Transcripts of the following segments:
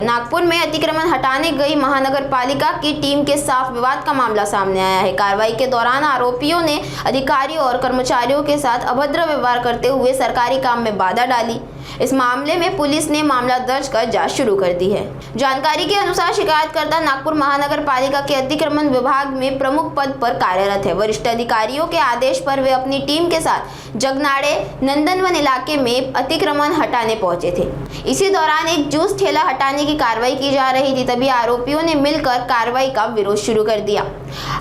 नागपुर में अतिक्रमण हटाने गई महानगर पालिका की टीम के साथ विवाद का मामला सामने आया है। कार्रवाई के दौरान आरोपियों ने अधिकारियों और कर्मचारियों के साथ अभद्र व्यवहार करते हुए सरकारी काम में बाधा डाली। इस मामले में पुलिस ने मामला दर्ज कर जांच शुरू कर दी है। जानकारी के अनुसार शिकायतकर्ता नागपुर महानगर पालिका के अतिक्रमण विभाग में प्रमुख पद पर कार्यरत है। वरिष्ठ अधिकारियों के आदेश पर वे अपनी टीम के साथ जगनाड़े नंदनवन इलाके में अतिक्रमण हटाने पहुंचे थे। इसी दौरान एक जूस ठेला हटाने की कार्रवाई की जा रही थी, तभी आरोपियों ने मिलकर कार्रवाई का विरोध शुरू कर दिया।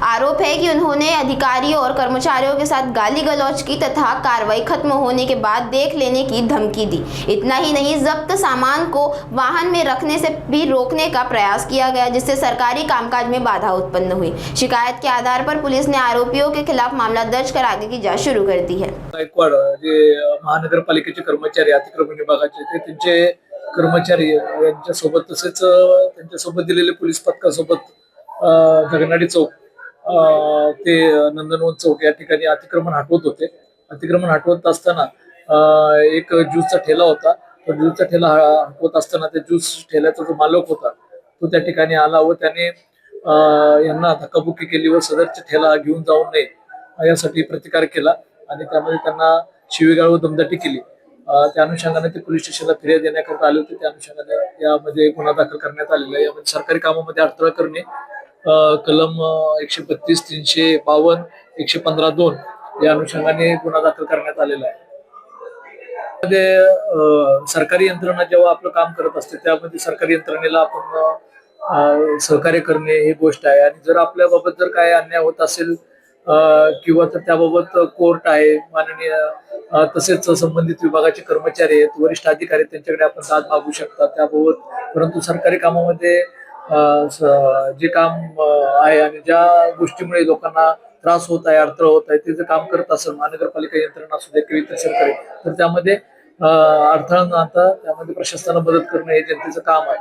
आरोप है कि उन्होंने अधिकारियों और कर्मचारियों के साथ गाली गलौज की तथा कार्रवाई खत्म होने के बाद देख लेने की धमकी दी। इतना ही नहीं, जब्त सामान को वाहन में रखने से भी रोकने का प्रयास किया गया, जिससे सरकारी कामकाज में बाधा उत्पन्न हुई। शिकायत के आधार पर पुलिस ने आरोपियों के खिलाफ मामला दर्ज कर आगे की जांच शुरू कर दी है। गायकवाड जे महानगरपालिकेचे कर्मचारी अतिक्रमण विभागाचे ते त्यांचे कर्मचारी यांच्या सोबत तसेच त्यांच्या सोबत दिलेले पोलीस पथकासोबत जगनाडी चौक ते नंदनवन चौक या ठिकाणी अतिक्रमण हटवत होते। अतिक्रमण हटवत असताना एक ज्यूसचा ठेला होता। तो ज्यूसचा ठेला हटवत असताना त्या ज्यूस ठेल्याचा जो मालक होता तो त्या ठिकाणी आला व त्याने यांना धक्काबुक्की केली व सदरचा ठेला घेऊन जाऊ नये यासाठी प्रतिकार केला आणि त्यामध्ये त्यांना शिवीगाळ व दमदाटी केली। त्या अनुषंगाने ते पोलीस स्टेशनला फिर्याद देण्याकरता आले होते। त्या अनुषंगाने यामध्ये गुन्हा दाखल करण्यात आलेला आहे। यामध्ये सरकारी कामामध्ये अडथळा करणे कलम 132, 352, 115(2) या अनुषंगाने गुन्हा दाखल करण्यात आलेला आहे। सरकारी यंत्रणा जेव्हा आपलं काम करत असते त्यामध्ये सरकारी यंत्रणेला आपण सहकार्य करणे ही गोष्ट आहे आणि जर आपल्या बाबत जर काय अन्याय होत असेल किंवा तर त्याबाबत कोर्ट आहे माननीय तसेच संबंधित विभागाचे कर्मचारी आहेत, वरिष्ठ अधिकारी त्यांच्याकडे आपण दाद मागू शकता त्याबाबत। परंतु सरकारी कामामध्ये जे काम आहे आणि ज्या गोष्टीमुळे लोकांना त्रास होत आहे, अडथळा होत आहे, ते जर काम करत असेल महानगरपालिका यंत्रणा असू दे किंवा इतर सरकारी, तर त्यामध्ये अडथळा न आणता त्यामध्ये प्रशासनाला मदत करणं हे जनतेचं काम आहे।